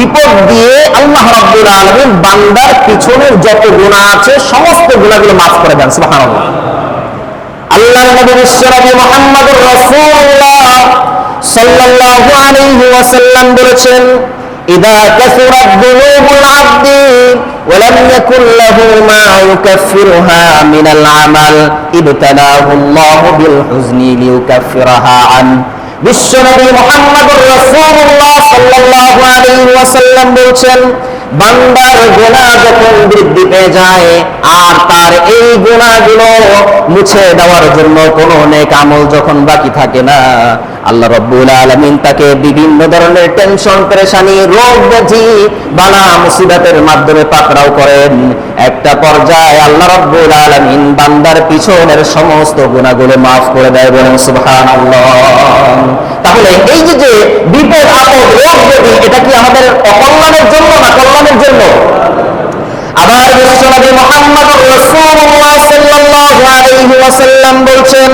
বিপদ দিয়ে আল্লাহ রাব্বুল আলামিন বান্দার পিছনের যত গুনাহ আছে সমস্ত গুনাহগুলো মাফ করে দেন। সুবহানাল্লাহ। আল্লাহর নবী বিশ্বনবী মুহাম্মদুর রাসূলুল্লাহ সাল্লাল্লাহু আলাইহি ওয়াসাল্লাম বলেছেন, ইদা কাসুরাত যুনুবুল আবদি ওয়া লাম ইয়াকুন লাহু মা ইউকাফফিরুহা মিনাল আমাল ইবতালাহু আল্লাহু বিল হুজনি লিইউকাফফিরাহা আন। বিশ্বনবী মুহাম্মদুর রাসূলুল্লাহ সাল্লাল্লাহু আলাইহি ওয়াসাল্লাম বলেছেন, বান্দার গুনাহ যখন বৃদ্ধি পেয়ে যায় আর তার এই গুনাহগুলো মুছে দেওয়ার জন্য কোনো নেক আমল যখন বাকি থাকে না, আল্লাহ রাব্বুল আলামিন তাকে বিভিন্ন ধরনের টেনশন, পেরেশানি, রোগ ব্যাধি, বালা মুসিবতের মাধ্যমে পাকড়াও করেন। একটা পর্যায়ে আল্লাহ রাব্বুল আলামিন বান্দার পিছনের সমস্ত গুনাহগুলো মাফ করে দেয়। বলেন সুবহানাল্লাহ। তাহলে এই যে বিপদ আপদ, রোগ ব্যাধি, এটা কি আমাদের অকল্যাণের জন্য না কল্যাণের জন্য? আবার বিশ্বনবী মুহাম্মদুর রাসূলুল্লাহ সাল্লাল্লাহু আলাইহি ওয়াসাল্লাম বলেন,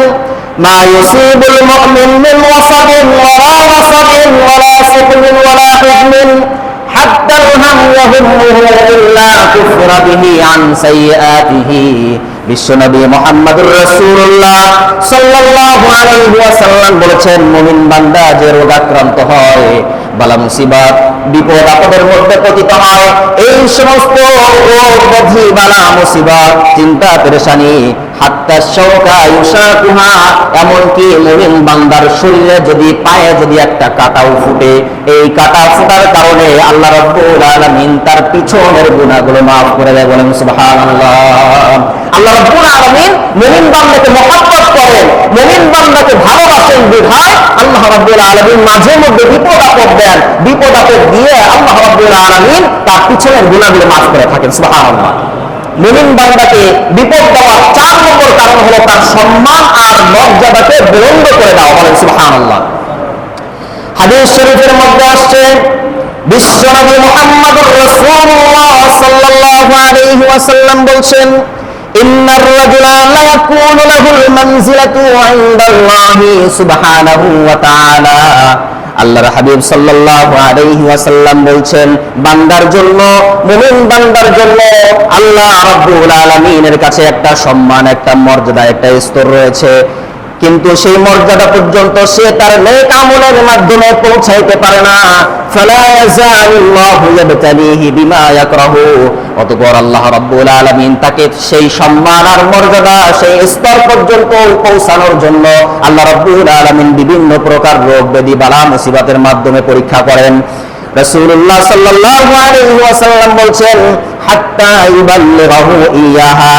মা ইউসিবুল মুমিন মিন ওয়াসাবিন ওয়ালা ওয়াসাবিন ওয়ালা সুকমিন ওয়ালা হুজনিন হাত্তা আল-হাম ইয়াহুম্মুহু ইল্লা কুফরা বিহি আন সাইয়্যাতিহি। বিশ্বনবী মুহাম্মদুর রাসূলুল্লাহ সাল্লাল্লাহু আলাইহি ওয়াসাল্লাম বলেছেন, মুমিন বান্দা যে রোগাক্রান্ত হয়, বালা মুসিবত, বিপদ আপদের মধ্যে পতিত হয়, এই সমস্ত রোগ ব্যাধি, বালা মুসিবত, চিন্তা পেরেশানি, হাত্তা শাওকা ইউশাকুহা, এমনকি মুমিন বান্দার শরীরে যদি, পায়ে যদি একটা কাঁটাও ফুটে, এই কাঁটা ফুটার কারণে আল্লাহ রাব্বুল আলামিন তার পিছনের গুনাহগুলো মাফ করে দেয়। বলেন সুবহানাল্লাহ। আল্লাহ রাব্বুল আলামিন মুমিন বান্দাকে মহব্বত করেন, মুমিন বান্দাকে ভালোবাসেন বিধায় আল্লাহ রাব্বুল আলামিন মাঝে মধ্যে বিপদ আপদ দেন, বিপদ আপদ দিয়ে আল্লাহ রাব্বুল আলামিন তার পিছনের গুনাহগুলো মাফ করে থাকেন। সুবহানাল্লাহ। মুমিন বান্দাকে বিপদ দেওয়ার 4 নম্বর কারণ হলো তার সম্মান আর মর্যাদাকে বুলন্দ করে দেওয়া। বলেন সুবহানাল্লাহ। হাদিস শরীফের মধ্যে আসছে, বিশ্বনবী মুহাম্মদুর রাসূলুল্লাহ সাল্লাল্লাহু আলাইহি ওয়াসাল্লাম বলেন, ইন্নার রাজুলা লা ইয়াকুনু লাহুল মানজিলাতু ইনদাল্লাহি সুবহানাহু ওয়া তাআলা। আল্লাহর হাবিব সাল্লাল্লাহু আলাইহি ওয়াসাল্লাম বলেন, বান্দার জন্য, মুমিন বান্দার জন্য আল্লাহ রাব্বুল আলামিনের কাছে একটা সম্মান, একটা মর্যাদা, একটা স্তর রয়েছে, কিন্তু সেই মর্যাদা পর্যন্ত সে তার নেক আমলের মাধ্যমে পৌঁছাইতে পারে না। ফালা ইয়াযালুল্লাহু ইয়াবতালিহি বিমা ইয়াকরাহু। অতঃপর আল্লাহ রাব্বুল আলামিন তাকে সেই সম্মান আর মর্যাদা, সেই স্তর পর্যন্ত পৌঁছানোর জন্য আল্লাহ রাব্বুল আলামিন বিভিন্ন প্রকার রোগ ব্যাধি, বালা মুসিবতের মাধ্যমে পরীক্ষা করেন। রাসূলুল্লাহ সাল্লাল্লাহু আলাইহি ওয়াসাল্লাম বলেন, হাত্তা ইউবাল্লিগাহু ইয়াহা।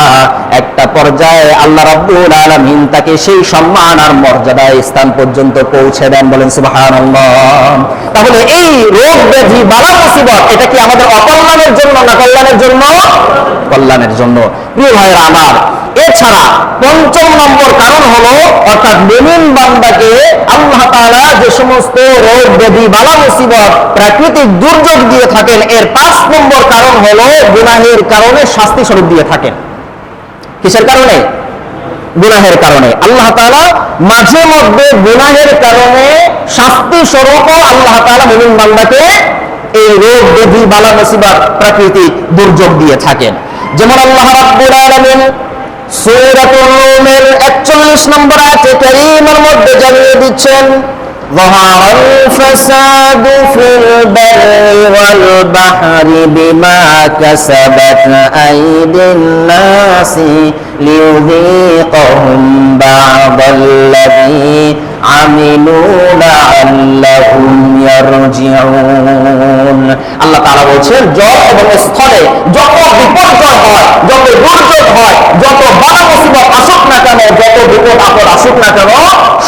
একটা পর্যায়ে আল্লাহ রাব্বুল আলামিন তাকে সেই সম্মান আর মর্যাদার স্থান পর্যন্ত পৌঁছে দেন। বলেন সুবহানাল্লাহ। তাহলে এই রোগ ব্যাধি, বালা মুসিবত, এটা কি আমাদের অকল্যাণের জন্য না কল্যাণের জন্য? কল্যাণের জন্য। প্রিয় ভাইরা আমার, এছাড়া 5ম নম্বর কারণ হলো, অর্থাৎ মুমিন বান্দাকে আল্লাহ তাআলা যে সমস্ত রোগ ব্যাধি, বালা মুসিবত, প্রাকৃতিক দুর্যোগ দিয়ে থাকেন, এর 5 নম্বর কারণ হলো গুনাহের কারণে শাস্তি স্বরূপ দিয়ে থাকেন। কিসের কারণে? গুনাহের কারণে। আল্লাহ তাআলা মাঝে মধ্যে গুনাহের কারণে শাস্তি স্বরূপও আল্লাহ তাআলা মুমিন বান্দাকে এই রোগ ব্যাধি, বালা মুসিবত, প্রাকৃতিক দুর্যোগ দিয়ে থাকেন। যেমন আল্লাহ রাব্বুল আলামিন সূরাতুল রুমের 41 নম্বর আয়াতে কারীমের মধ্যে জানিয়ে দিচ্ছেন, ظهر الفساد في البر والبحر بما كسبت أيدي الناس ليذيقهم بعض الذي عملوا لعلهم يرجعون। আল্লাহ তাআলা বলেন, জল এবং স্থলে যত বিপর্যয় হয়, যত দুর্যোগ হয়, যত বালা মুসিবত আসুক না কেন, যত বিপদ আপদ আসুক না কেন,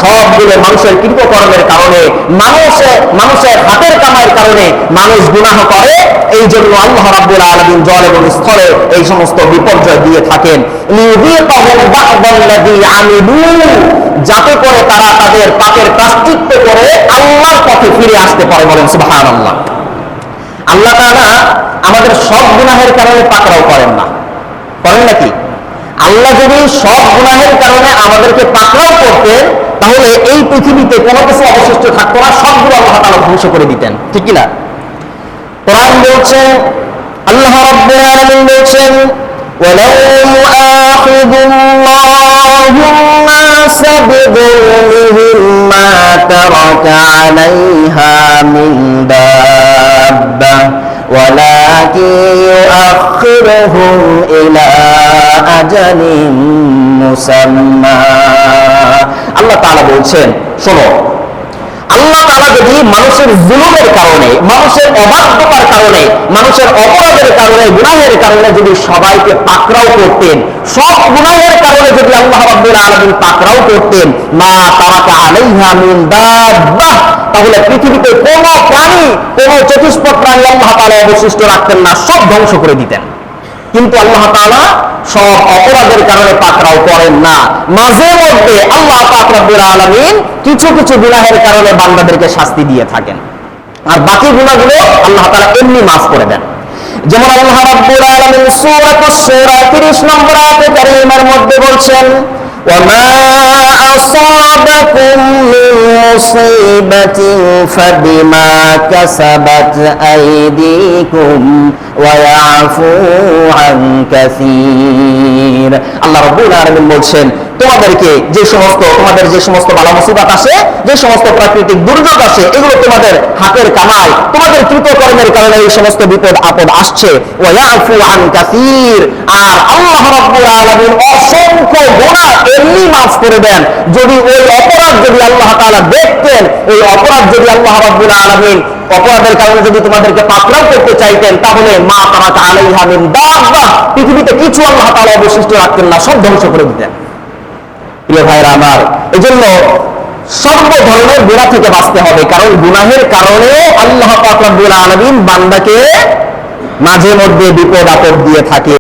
সবগুলো মানুষের কৃতকর্মের কারণে, মানুষের হাতের কামাইয়ের কারণে মানুষ গুনাহ করে। এই জন্য আল্লাহ রাব্বুল আলামিন জল এবং স্থলে এই সমস্ত বিপর্যয় দিয়ে থাকেন। লিযিকাহুম বা'দাল্লাযী আমিলু, যাতে করে তারা তাদের পাপের প্রায়শ্চিত্ত করে আল্লাহর পথে ফিরে আসতে পারে। বলেন সুবহানাল্লাহ। আল্লাহ তাআলা আমাদের সব গুনাহের কারণে পাকড়াও করেন না, করেন নাকি? আল্লাহ যদি সব গুনাহের কারণে আমাদেরকে পাকড়াও করতেন, তাহলে এই পৃথিবীতে কোনো কিছু অবশিষ্ট থাকতো না, সবগুলো আল্লাহ তাআলা ধ্বংস করে দিতেন, ঠিক কি না? বলছেন, আল্লাহ রাব্বুল আলামিন বলছেন, ওয়ালাউ ইউআখিযুল্লাহু النَّاسَ بِظُلْمِهِمْ مَا تَرَكَ عَلَيْهَا مِنْ دَابَّةٍ وَلَكِنْ يُؤَخِّرُهُمْ إِلَى أَجَلٍ مُّسَمًّى। আল্লাহ তাআলা বলছেন, শোনো, আল্লাহ তাআলা যদি মানুষের জুলুমের কারণে, মানুষের অবাধ্যতার কারণে, মানুষের অপরাধের কারণে, গুনাহের কারণে যদি সবাইকে পাকড়াও করতেন, সব গুনাহের কারণে যদি আল্লাহ রাব্বুল আলামিন পাকড়াও করতেন, মা তারাকা আলাইহা মিন দাব্বাহ, তাহলে পৃথিবীতে কোনো প্রাণী, কোনো চতুষ্পদ প্রাণী আল্লাহ তাআলা অবশিষ্ট রাখতেন না, সব ধ্বংস করে দিতেন। কিন্তু আল্লাহ তাআলা সব অপরাধের কারণে পাকড়াও করেন না। মাঝে মধ্যে আল্লাহ পাক রব্বুল আলামিন কিছু কিছু গুনাহের কারণে বান্দাদেরকে শাস্তি দিয়ে থাকেন, আর বাকি গুনাহগুলো আল্লাহ তাআলা এমনি মাফ করে দেন। যেমন আল্লাহ রাব্বুল আলামিন সূরাতুশ শূরা 30 নম্বর আয়াতে কারীমার মধ্যে বলছেন, وما أصابكم من مصيبة فبما كسبت أيديكم ويعفو عن كثير। আল্লাহ রাব্বুল আলামিন বলছেন, তোমাদেরকে তোমাদের যে সমস্ত বালা মুসিবত আসে, যে সমস্ত প্রাকৃতিক দুর্যোগ আসে, এগুলো তোমাদের হাতের কামাই, তোমাদের কৃতকর্মের কারণে এই সমস্ত বিপদ আপদ আসছে। ওয়ায়াফু আন কাসীর, আর আল্লাহ রাব্বুল আলামিন অসংখ্য গুনাহ এমনি মাফ করে দেন। যদি ওই অপরাধ যদি আল্লাহ তাআলা দেখতেন, ওই অপরাধ যদি আল্লাহ রাব্বুল আলামিন অপরাধের কারণে যদি তোমাদেরকে পাকড়াও করতে চাইতেন, তাহলে মা তারাকা আলাইহা মিন দাব্বাহ, পৃথিবীতে কিছু আল্লাহ তাআলা অবশিষ্ট রাখতেন না, সব ধ্বংস করে দিতেন। প্রিয় ভাইরা আমার, এজন্য সর্ব ধরনের গুনাহ থেকে বাঁচতে হবে, কারণ গুনাহের কারণে আল্লাহ পাক রব্বুল আলামিন বান্দাকে মাঝে মধ্যে বিপদ আপদ দিয়ে থাকে।